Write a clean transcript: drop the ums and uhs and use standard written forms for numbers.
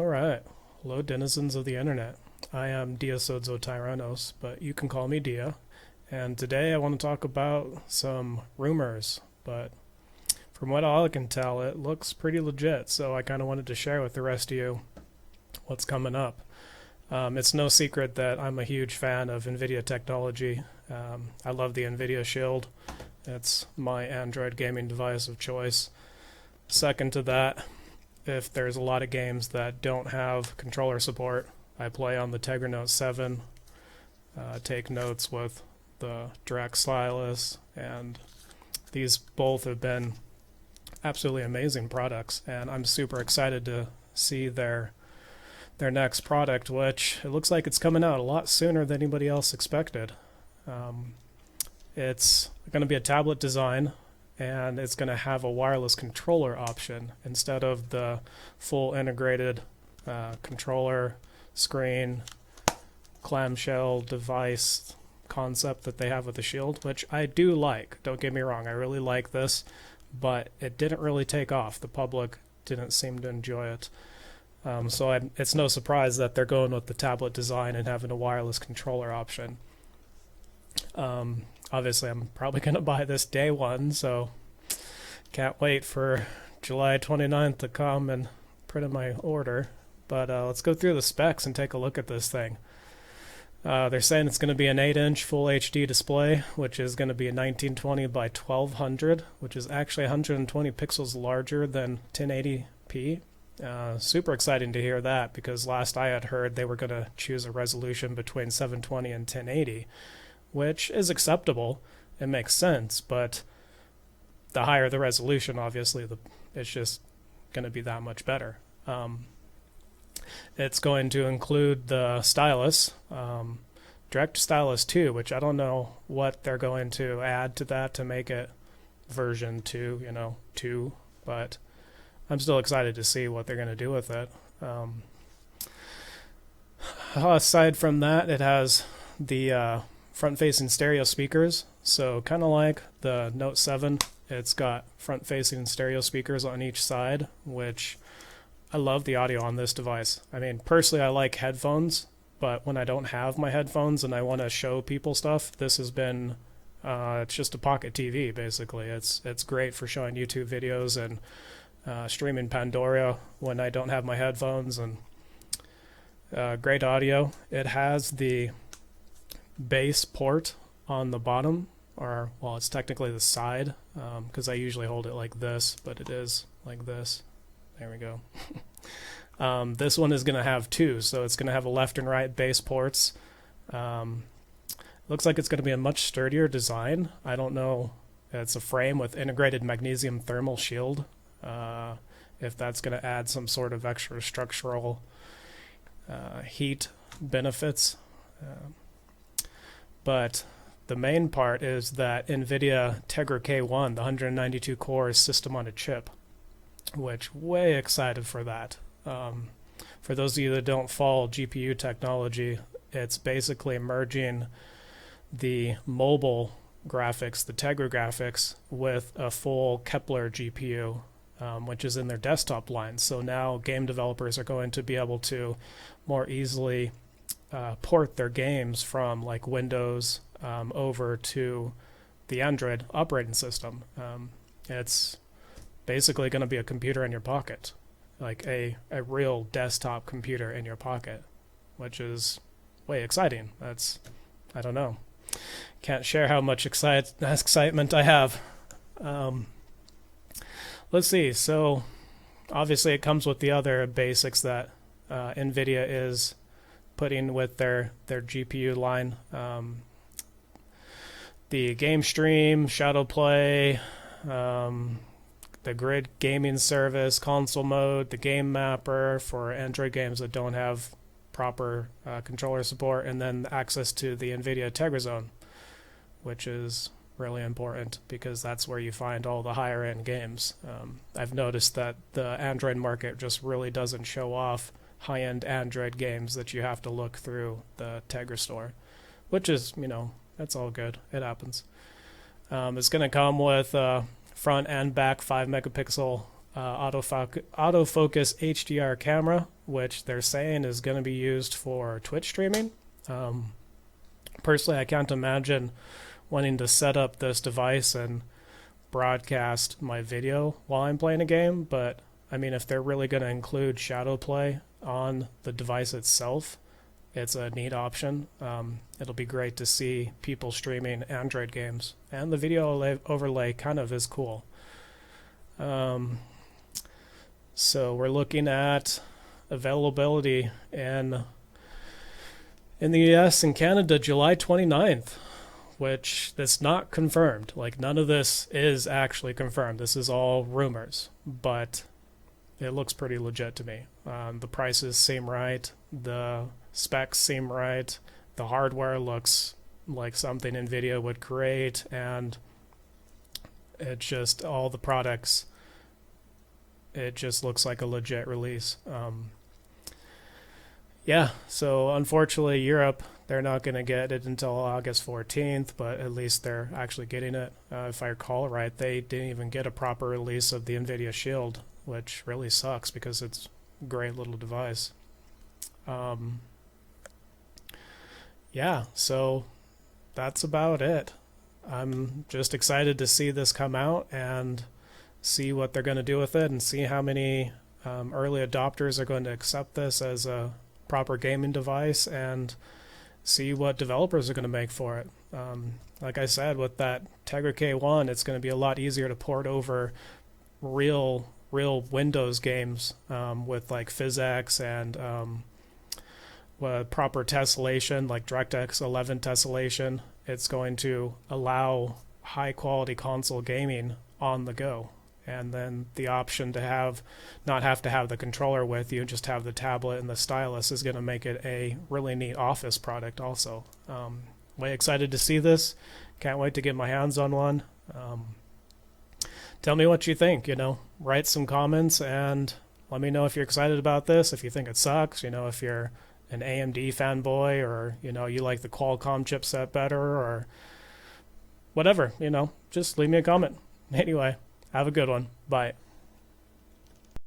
Alright, hello denizens of the internet. I am Diasodzo Tyrannos, but you can call me Dia. And today I want to talk about some rumors, but from what all I can tell, it looks pretty legit, so I kind of wanted to share with the rest of you what's coming up. It's no secret that I'm a huge fan of Nvidia technology. I love the Nvidia Shield. It's my Android gaming device of choice. Second to that, if there's a lot of games that don't have controller support, I play on the Tegra Note 7, take notes with the direct stylus, and these both have been absolutely amazing products, and I'm super excited to see their next product, which it looks like it's coming out a lot sooner than anybody else expected. It's going to be a tablet design, and it's going to have a wireless controller option instead of the full integrated controller, screen, clamshell device concept that they have with the Shield, which I do like. Don't get me wrong, I really like this, but it didn't really take off. The public didn't seem to enjoy it. It's no surprise that they're going with the tablet design and having a wireless controller option. Obviously, I'm probably going to buy this day one, so can't wait for July 29th to come and print in my order. But let's go through the specs and take a look at this thing. They're saying it's going to be an 8-inch Full HD display, which is going to be a 1920 by 1200, which is actually 120 pixels larger than 1080p. Super exciting to hear that, because last I had heard they were going to choose a resolution between 720 and 1080. Which is acceptable. It makes sense, but the higher the resolution, obviously, it's just going to be that much better. It's going to include the stylus, Direct Stylus 2, which I don't know what they're going to add to that to make it version 2, 2, but I'm still excited to see what they're going to do with it. Aside from that, it has the front-facing stereo speakers, so kind of like the Note 7, it's got front-facing stereo speakers on each side, which I love the audio on this device. I mean, personally, I like headphones, but when I don't have my headphones and I want to show people stuff, this has been, it's just a pocket TV, basically. It's great for showing YouTube videos and streaming Pandora when I don't have my headphones, and great audio. It has the bass port on the bottom, or well, it's technically the side, because I usually hold it like this, but it is like this. There we go. This one is going to have two, so it's going to have a left and right bass ports. Looks like it's going to be a much sturdier design. I don't know. It's a frame with integrated magnesium thermal shield. If that's going to add some sort of extra structural heat benefits. But the main part is that Nvidia Tegra K1, the 192 cores system on a chip, which way excited for that. For those of you that don't follow GPU technology, it's basically merging the mobile graphics, the Tegra graphics, with a full Kepler GPU, which is in their desktop line. So now game developers are going to be able to more easily port their games from like Windows over to the Android operating system. It's basically going to be a computer in your pocket, like a real desktop computer in your pocket, which is way exciting. I don't know. Can't share how much excitement I have. Let's see. So obviously it comes with the other basics that Nvidia is putting with their GPU line. The game stream, shadow play, the grid gaming service, console mode, the game mapper for Android games that don't have proper controller support, and then access to the Nvidia Tegra Zone, which is really important because that's where you find all the higher end games. I've noticed that the Android market just really doesn't show off high-end Android games, that you have to look through the Tegra store, which is, that's all good. It happens. It's going to come with front and back 5 megapixel autofocus HDR camera, which they're saying is going to be used for Twitch streaming. Personally, I can't imagine wanting to set up this device and broadcast my video while I'm playing a game, but I mean, if they're really going to include shadow play on the device itself, it's a neat option. It'll be great to see people streaming Android games, and the video overlay kind of is cool. So we're looking at availability in the US and Canada July 29th, which that's not confirmed. Like, none of this is actually confirmed. This is all rumors, but it looks pretty legit to me. The prices seem right. The specs seem right. The hardware looks like something Nvidia would create, and it just, all the products, it just looks like a legit release. Yeah, so unfortunately Europe, they're not going to get it until August 14th, but at least they're actually getting it. If I recall right, they didn't even get a proper release of the Nvidia Shield, which really sucks because it's a great little device. Yeah, so that's about it. I'm just excited to see this come out and see what they're going to do with it, and see how many early adopters are going to accept this as a proper gaming device, and see what developers are going to make for it. Like I said, with that Tegra K1, it's going to be a lot easier to port over real Windows games with like PhysX and proper tessellation, like DirectX 11 tessellation. It's going to allow high quality console gaming on the go. And then the option to not have to have the controller with you, just have the tablet and the stylus, is going to make it a really neat office product also. Way excited to see this. Can't wait to get my hands on one. Tell me what you think, write some comments and let me know if you're excited about this, if you think it sucks, if you're an AMD fanboy, or, you like the Qualcomm chipset better, or whatever, just leave me a comment. Anyway, have a good one. Bye.